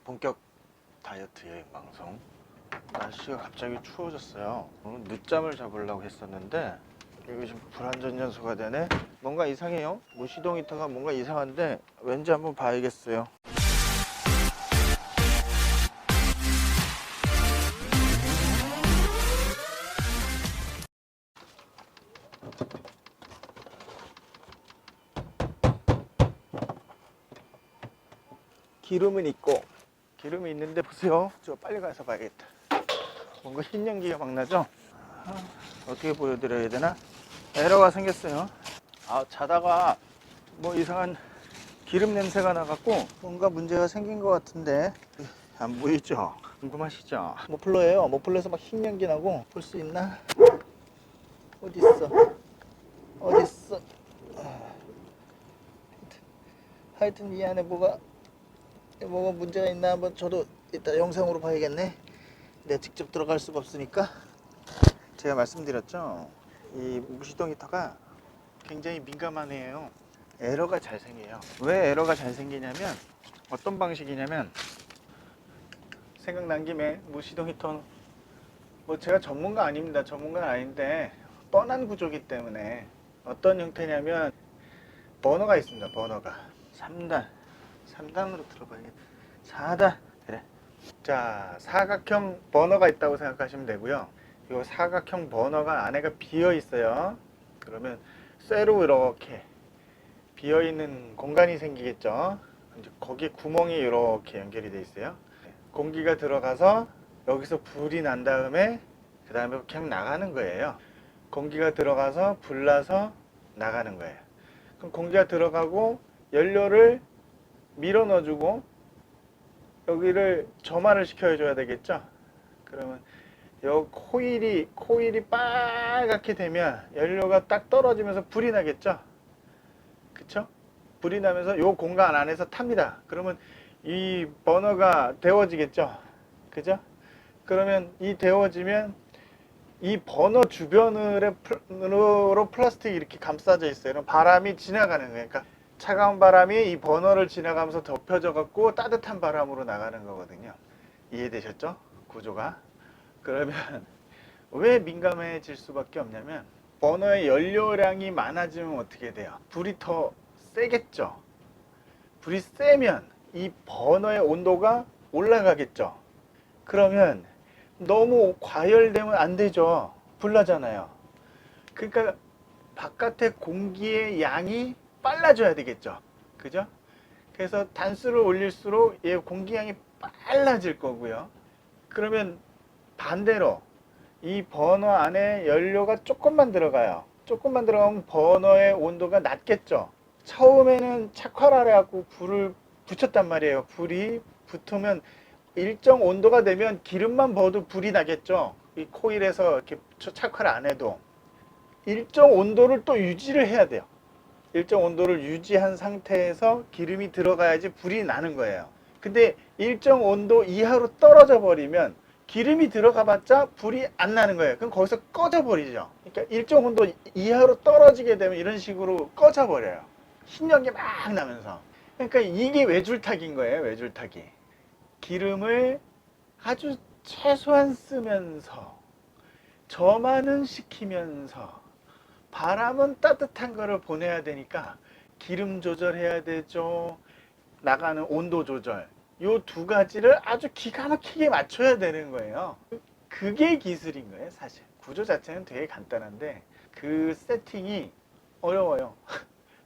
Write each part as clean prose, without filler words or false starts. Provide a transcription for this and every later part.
본격 다이어트 여행 방송. 날씨가 갑자기 추워졌어요. 오늘 늦잠을 잡으려고 했었는데 이거 지금 불안전연소가 되네. 뭔가 이상해요. 무시동 히터가 뭔가 이상한데 왠지 한번 봐야겠어요. 기름은 있고, 기름이 있는데 보세요. 저 빨리 가서 봐야겠다. 뭔가 흰 연기가 막 나죠? 어떻게 보여드려야 되나? 에러가 생겼어요. 자다가 뭐 이상한 기름 냄새가 나갖고 뭔가 문제가 생긴 것 같은데 안 보이죠? 궁금하시죠? 머플러예요. 머플러에서 막 흰 연기 나고. 볼 수 있나? 어딨어? 어딨어? 하여튼 이 안에 뭐가 문제가 있나 한번 저도 이따 영상으로 봐야겠네. 내가 직접 들어갈 수가 없으니까. 제가 말씀드렸죠, 이 무시동 히터가 굉장히 민감한 애예요. 에러가 잘 생겨요. 왜 에러가 잘 생기냐면, 어떤 방식이냐면, 생각난 김에 무시동 히터, 뭐 제가 전문가 아닙니다. 전문가는 아닌데 뻔한 구조기 때문에 어떤 형태냐면, 버너가 있습니다. 버너가 3단으로 들어봐야겠다. 4단. 그래. 자, 사각형 버너가 있다고 생각하시면 되고요. 이 사각형 버너가 안에가 비어 있어요. 그러면 쇠로 이렇게 비어 있는 공간이 생기겠죠. 이제 거기에 구멍이 이렇게 연결이 되어 있어요. 공기가 들어가서 여기서 불이 난 다음에 그 다음에 그냥 나가는 거예요. 공기가 들어가서 불나서 나가는 거예요. 그럼 공기가 들어가고 연료를 밀어 넣어주고 여기를 점화를 시켜줘야 되겠죠. 그러면 요 코일이 빨갛게 되면 연료가 딱 떨어지면서 불이 나겠죠. 그쵸? 불이 나면서 요 공간 안에서 탑니다. 그러면 이 버너가 데워지겠죠. 그죠? 그러면 이 데워지면 이 버너 주변으로 플라스틱이 이렇게 감싸져 있어요. 그럼 바람이 지나가는 거예요. 그러니까 차가운 바람이 이 버너를 지나가면서 덮여져 갖고 따뜻한 바람으로 나가는 거거든요. 이해되셨죠? 구조가. 그러면 왜 민감해질 수밖에 없냐면, 버너의 연료량이 많아지면 어떻게 돼요? 불이 더 세겠죠. 불이 세면 이 버너의 온도가 올라가겠죠. 그러면 너무 과열되면 안 되죠. 불나잖아요. 그러니까 바깥의 공기의 양이 빨라져야 되겠죠. 그죠? 그래서 단수를 올릴수록 얘 공기양이 빨라질 거고요. 그러면 반대로 이 버너 안에 연료가 조금만 들어가요. 조금만 들어가면 버너의 온도가 낮겠죠. 처음에는 착화를 해갖고 불을 붙였단 말이에요. 불이 붙으면 일정 온도가 되면 기름만 부어도 불이 나겠죠. 이 코일에서 이렇게 착화를 안 해도 일정 온도를 또 유지를 해야 돼요. 일정 온도를 유지한 상태에서 기름이 들어가야지 불이 나는 거예요. 근데 일정 온도 이하로 떨어져 버리면 기름이 들어가 봤자 불이 안 나는 거예요. 그럼 거기서 꺼져 버리죠. 그러니까 일정 온도 이하로 떨어지게 되면 이런 식으로 꺼져 버려요. 흰연기 막 나면서. 그러니까 이게 외줄타기인 거예요. 외줄타기. 기름을 아주 최소한 쓰면서 저만은 시키면서 바람은 따뜻한 거를 보내야 되니까 기름 조절해야 되죠. 나가는 온도 조절. 요 두 가지를 아주 기가 막히게 맞춰야 되는 거예요. 그게 기술인 거예요, 사실. 구조 자체는 되게 간단한데 그 세팅이 어려워요.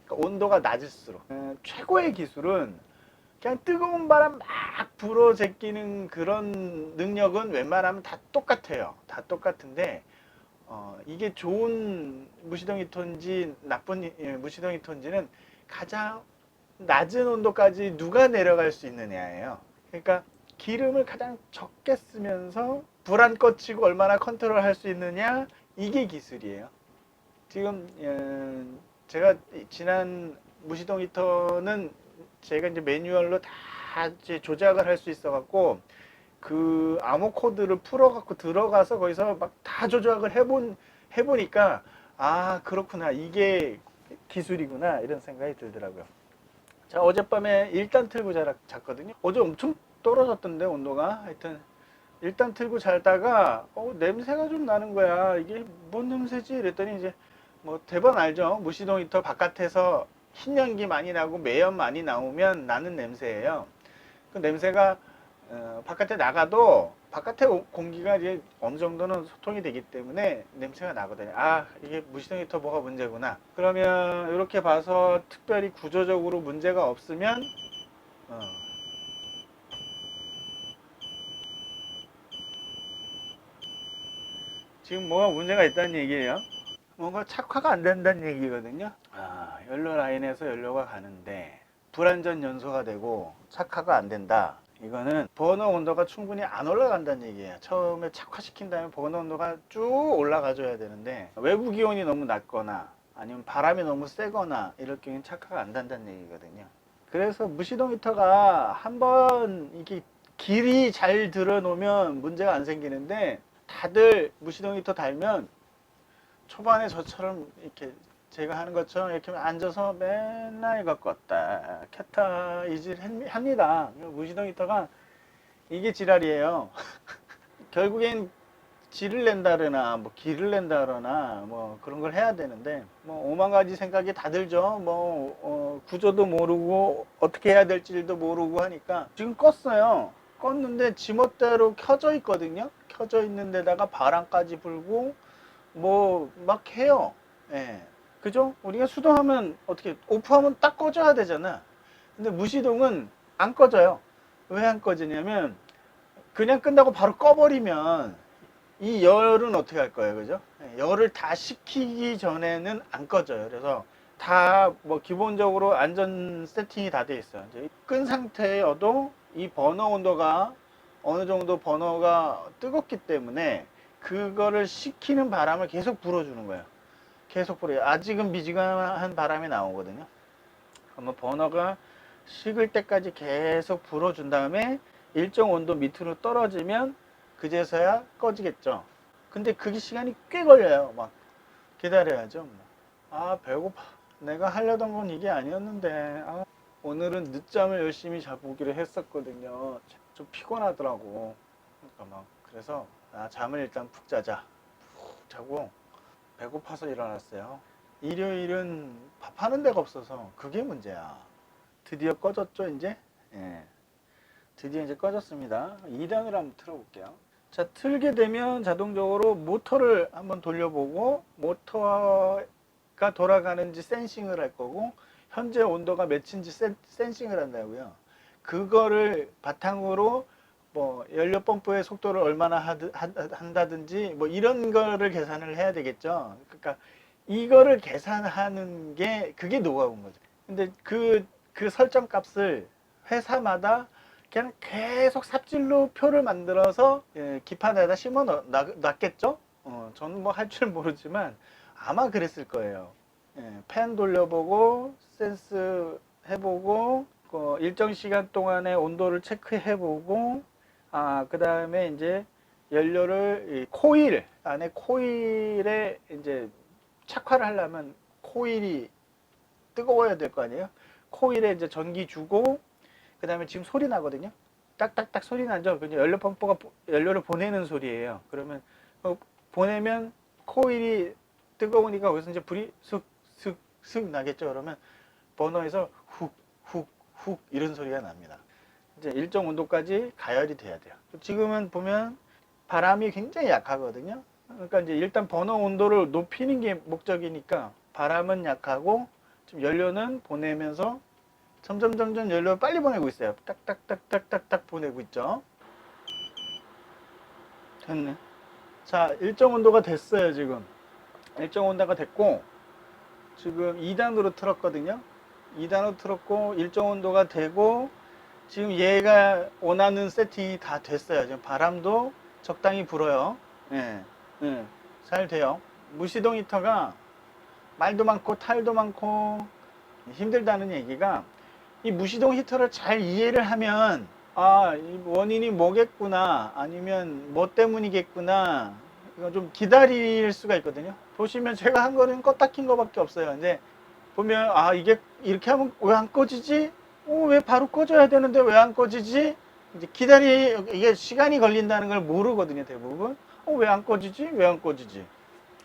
그러니까 온도가 낮을수록. 최고의 기술은 그냥 뜨거운 바람 막 불어 제끼는 그런 능력은 웬만하면 다 똑같아요. 다 똑같은데 이게 좋은 무시동 히터인지 나쁜 무시동 히터인지는 가장 낮은 온도까지 누가 내려갈 수 있느냐예요. 그러니까 기름을 가장 적게 쓰면서 불 안 꺼치고 얼마나 컨트롤 할 수 있느냐, 이게 기술이에요. 지금 제가 지난 무시동 히터는 제가 이제 매뉴얼로 다 이제 조작을 할 수 있어 갖고 그 암호 코드를 풀어 갖고 들어가서 거기서 막 다 조작을 해보니까 그렇구나, 이게 기술이구나, 이런 생각이 들더라고요. 자, 어젯밤에 1단 틀고 잤거든요. 어제 엄청 떨어졌던데 온도가. 하여튼 일단 틀고 자다가 냄새가 좀 나는 거야. 이게 뭔 냄새지? 이랬더니 이제 뭐 대번 알죠? 무시동 히터 바깥에서 흰 연기 많이 나고 매연 많이 나오면 나는 냄새예요. 그 냄새가 바깥에 나가도 바깥에 공기가 이제 어느 정도는 소통이 되기 때문에 냄새가 나거든요. 아, 이게 무시동 히터 뭐가 문제구나. 그러면 이렇게 봐서 특별히 구조적으로 문제가 없으면 지금 뭐가 문제가 있다는 얘기예요. 뭔가 착화가 안 된다는 얘기거든요. 연료 라인에서 연료가 가는데 불안전 연소가 되고 착화가 안 된다. 이거는 버너 온도가 충분히 안 올라간다는 얘기예요. 처음에 착화시킨 다음에 버너 온도가 쭉 올라가줘야 되는데 외부 기온이 너무 낮거나 아니면 바람이 너무 세거나 이럴 경우는 착화가 안 된다는 얘기거든요. 그래서 무시동 히터가 한번 이게 길이 잘 들어놓으면 문제가 안 생기는데 다들 무시동 히터 달면 초반에 저처럼 이렇게 제가 하는 것처럼 이렇게 앉아서 맨날 이거 껐다 켰다 이질 합니다. 무시동 히터가 이게 지랄이에요. 결국엔 질을 낸다거나 뭐 기를 낸다거나 뭐 그런 걸 해야 되는데 뭐 오만 가지 생각이 다 들죠. 구조도 모르고 어떻게 해야 될지도 모르고 하니까 지금 껐어요. 껐는데 지멋대로 켜져 있거든요. 켜져 있는 데다가 바람까지 불고 뭐 막 해요. 예. 그죠? 우리가 수동하면 어떻게 오프하면 딱 꺼져야 되잖아. 근데 무시동은 안 꺼져요. 왜 안 꺼지냐면 그냥 끝나고 바로 꺼버리면 이 열은 어떻게 할 거예요, 그죠? 열을 다 식히기 전에는 안 꺼져요. 그래서 다 뭐 기본적으로 안전 세팅이 다 돼 있어요. 이제 끈 상태여도 이 버너 온도가 어느 정도 버너가 뜨겁기 때문에 그거를 식히는 바람을 계속 불어주는 거예요. 계속 불어요. 아직은 바람이 나오거든요. 그러면 버너가 식을 때까지 계속 불어준 다음에 일정 온도 밑으로 떨어지면 그제서야 꺼지겠죠. 근데 그게 시간이 꽤 걸려요. 막 기다려야죠. 배고파. 내가 하려던 건 이게 아니었는데 오늘은 늦잠을 열심히 자보기로 했었거든요. 좀 피곤하더라고. 그래서 잠을 일단 푹 자자. 푹 자고 배고파서 일어났어요. 일요일은 밥하는 데가 없어서 그게 문제야. 드디어 꺼졌죠, 이제? 예. 드디어 이제 꺼졌습니다. 2단으로 한번 틀어볼게요. 자, 틀게 되면 자동적으로 모터를 한번 돌려보고 모터가 돌아가는지 센싱을 할 거고 현재 온도가 몇인지 센싱을 한다고요. 그거를 바탕으로 뭐 연료 펌프의 속도를 얼마나 한다든지 뭐 이런 거를 계산을 해야 되겠죠. 그러니까 이거를 계산하는 게 그게 노하우인 거죠. 근데 그 설정 값을 회사마다 그냥 계속 삽질로 표를 만들어서 기판에다 심어 놨겠죠. 저는 뭐 할 줄 모르지만 아마 그랬을 거예요. 팬 돌려보고 센스 해보고 일정 시간 동안의 온도를 체크해보고 그 다음에 이제 연료를 코일 안에 코일에 이제 착화를 하려면 코일이 뜨거워야 될 거 아니에요. 코일에 이제 전기 주고 그 다음에 지금 소리 나거든요. 딱딱딱 소리 나죠. 그냥 연료 펌프가 연료를 보내는 소리예요. 그러면 보내면 코일이 뜨거우니까 거기서 이제 불이 슥슥슥 나겠죠. 그러면 버너에서 훅 이런 소리가 납니다. 이제 일정 온도까지 가열이 돼야 돼요. 지금은 보면 바람이 굉장히 약하거든요. 그러니까 이제 일단 버너 온도를 높이는 게 목적이니까 바람은 약하고 지금 연료는 보내면서 점점 연료를 빨리 보내고 있어요. 딱딱딱딱딱딱 보내고 있죠. 됐네. 자, 일정 온도가 됐어요. 지금 일정 온도가 됐고 지금 2단으로 틀었거든요. 2단으로 틀었고 일정 온도가 되고 지금 얘가 원하는 세팅이 다 됐어요. 지금 바람도 적당히 불어요. 잘 돼요. 무시동 히터가 말도 많고 탈도 많고 힘들다는 얘기가 이 무시동 히터를 잘 이해를 하면 이 원인이 뭐겠구나 아니면 뭐 때문이겠구나 이거 좀 기다릴 수가 있거든요. 보시면 제가 한 거는 껐다 킨 거밖에 없어요. 근데 보면 이게 이렇게 하면 왜 안 꺼지지? 왜 바로 꺼져야 되는데 왜 안 꺼지지? 이제 이게 시간이 걸린다는 걸 모르거든요, 대부분. 왜 안 꺼지지? 왜 안 꺼지지?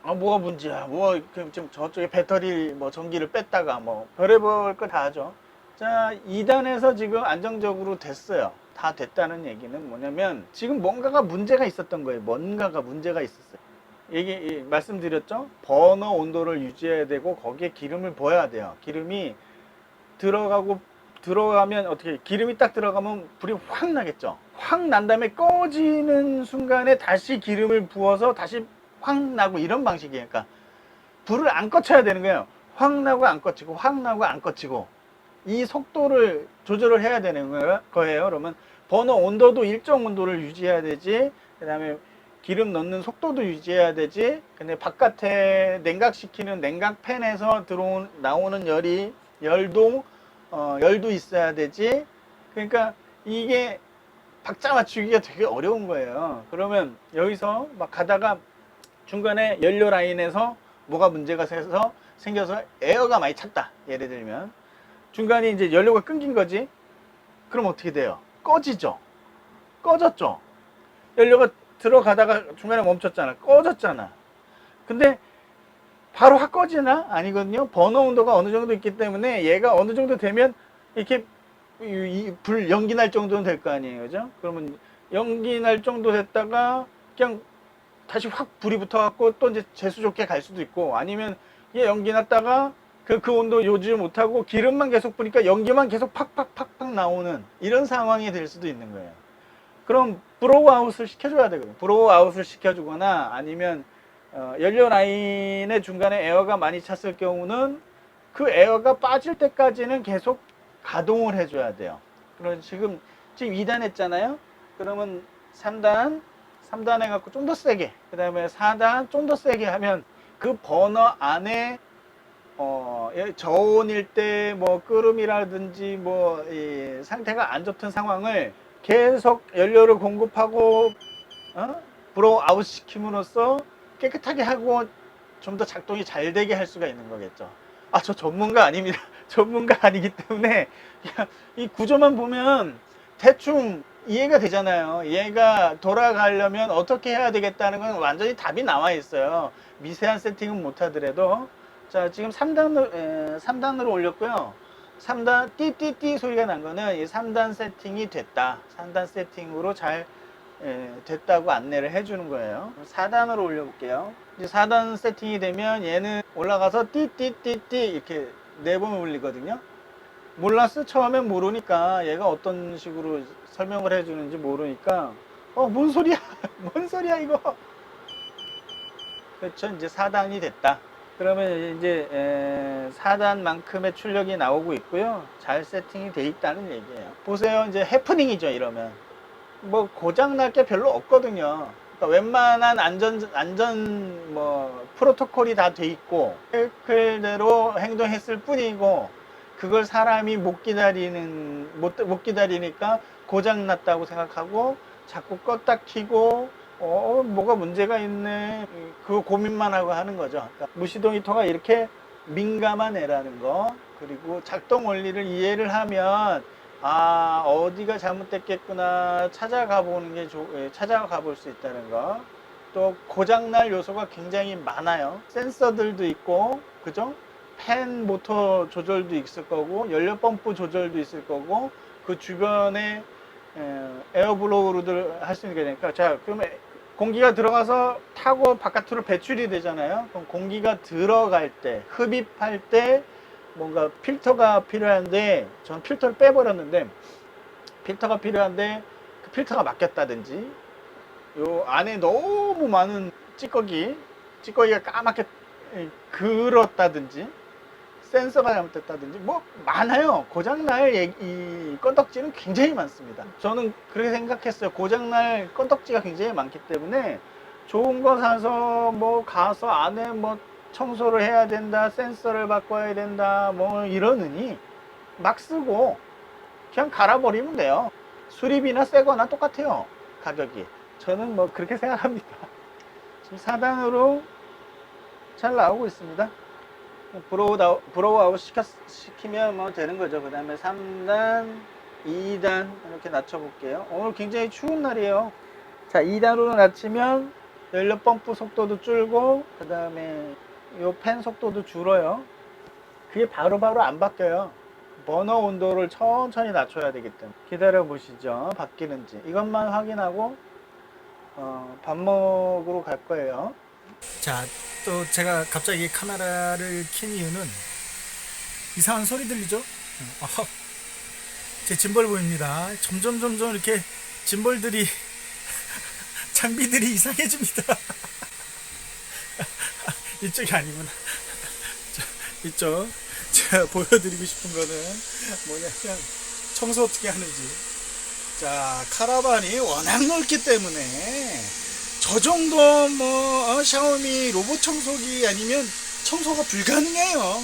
뭐가 문제야? 좀 저쪽에 배터리 전기를 뺐다가 별의별 거 다 하죠. 자, 2단에서 지금 안정적으로 됐어요. 다 됐다는 얘기는 뭐냐면 지금 뭔가가 문제가 있었던 거예요. 뭔가가 문제가 있었어요. 말씀드렸죠? 버너 온도를 유지해야 되고 거기에 기름을 부어야 돼요. 기름이 들어가면 어떻게 기름이 딱 들어가면 불이 확 나겠죠. 확 난 다음에 꺼지는 순간에 다시 기름을 부어서 다시 확 나고 이런 방식이에요. 그러니까 불을 안 꺼쳐야 되는 거예요. 확 나고 안 꺼지고 확 나고 안 꺼지고 이 속도를 조절을 해야 되는 거예요. 그러면 버너 온도도 일정 온도를 유지해야 되지. 그 다음에 기름 넣는 속도도 유지해야 되지. 근데 바깥에 냉각시키는 냉각팬에서 나오는 열도 있어야 되지. 그러니까 이게 박자 맞추기가 되게 어려운 거예요. 그러면 여기서 막 가다가 중간에 연료 라인에서 뭐가 문제가 생겨서 에어가 많이 찼다. 예를 들면 중간에 이제 연료가 끊긴 거지. 그럼 어떻게 돼요? 꺼지죠. 꺼졌죠. 연료가 들어가다가 중간에 멈췄잖아. 꺼졌잖아. 근데 바로 확 꺼지나? 아니거든요. 버너 온도가 어느 정도 있기 때문에 얘가 어느 정도 되면 이렇게 불 연기 날 정도는 될 거 아니에요. 그죠? 그러면 연기 날 정도 됐다가 그냥 다시 확 불이 붙어갖고 또 이제 재수 좋게 갈 수도 있고, 아니면 얘 연기 났다가 그 온도 유지 못하고 기름만 계속 뿌니까 연기만 계속 팍팍팍팍 나오는 이런 상황이 될 수도 있는 거예요. 그럼 브로우 아웃을 시켜줘야 되거든요. 브로우 아웃을 시켜주거나 아니면 연료 라인의 중간에 에어가 많이 찼을 경우는 그 에어가 빠질 때까지는 계속 가동을 해줘야 돼요. 그럼 지금 2단 했잖아요. 그러면 3단 해갖고 좀 더 세게, 그 다음에 4단 좀 더 세게 하면 그 버너 안에 저온일 때 끓음이라든지 상태가 안 좋던 상황을 계속 연료를 공급하고 브로우 아웃 시킴으로써 깨끗하게 하고 좀 더 작동이 잘 되게 할 수가 있는 거겠죠. 저 전문가 아닙니다. 전문가 아니기 때문에 그냥 이 구조만 보면 대충 이해가 되잖아요. 얘가 돌아가려면 어떻게 해야 되겠다는 건 완전히 답이 나와 있어요. 미세한 세팅은 못 하더라도. 자, 지금 3단으로 올렸고요. 3단 띠띠띠 소리가 난 거는 이 3단 세팅이 됐다. 3단 세팅으로 잘 됐다고 안내를 해주는 거예요. 4단으로 올려볼게요. 이제 4단 세팅이 되면 얘는 올라가서 띠띠띠띠 이렇게 4번 울리거든요. 몰랐어. 처음엔 모르니까 얘가 어떤 식으로 설명을 해주는지 모르니까 뭔 소리야 뭔 소리야 이거. 그렇죠. 이제 4단이 됐다. 그러면 이제 4단만큼의 출력이 나오고 있고요. 잘 세팅이 돼 있다는 얘기예요. 보세요. 이제 해프닝이죠. 이러면 고장 날 게 별로 없거든요. 그러니까 웬만한 안전 프로토콜이 다 돼 있고 사이클대로 행동했을 뿐이고, 그걸 사람이 못 기다리니까 고장 났다고 생각하고 자꾸 껐다 켜고 뭐가 문제가 있네, 그 고민만 하고 하는 거죠. 그러니까 무시동 히터가 이렇게 민감한 애라는 거, 그리고 작동 원리를 이해를 하면 어디가 잘못됐겠구나 찾아가 볼 수 있다는 거. 또 고장날 요소가 굉장히 많아요. 센서들도 있고, 그죠? 팬 모터 조절도 있을 거고, 연료 펌프 조절도 있을 거고, 그 주변에 에어블로우를 할 수 있는 게 되니까. 자, 그러면 공기가 들어가서 타고 바깥으로 배출이 되잖아요. 그럼 공기가 들어갈 때, 흡입할 때 뭔가 필터가 필요한데, 전 필터를 빼버렸는데, 필터가 필요한데 그 필터가 막혔다든지, 요 안에 너무 많은 찌꺼기가 까맣게 그렇다든지, 센서가 잘못됐다든지 많아요. 고장날 이 건덕지는 굉장히 많습니다. 저는 그렇게 생각했어요. 고장날 건덕지가 굉장히 많기 때문에 좋은 거 사서 가서 안에 청소를 해야 된다, 센서를 바꿔야 된다 이러느니 막 쓰고 그냥 갈아버리면 돼요. 수리비나 새거나 똑같아요, 가격이. 저는 그렇게 생각합니다. 지금 4단으로 잘 나오고 있습니다. 브로우 아웃 시키면 되는 거죠. 그 다음에 3단, 2단 이렇게 낮춰볼게요. 오늘 굉장히 추운 날이에요. 자, 2단으로 낮추면 연료 펌프 속도도 줄고 그 다음에 요 팬 속도도 줄어요. 그게 바로바로 안 바뀌어요. 버너 온도를 천천히 낮춰야 되기 때문에 기다려 보시죠. 바뀌는지 이것만 확인하고 밥 먹으러 갈 거예요. 자, 또 제가 갑자기 카메라를 켠 이유는 이상한 소리 들리죠? 제 짐벌 보입니다. 점점 이렇게 짐벌들이 장비들이 이상해집니다. 이쪽이 아니구나. 자, 이쪽 제가 보여드리고 싶은 거는 뭐냐면 청소 어떻게 하는지. 자, 카라반이 워낙 넓기 때문에 저 정도 뭐 샤오미 로봇 청소기 아니면 청소가 불가능해요.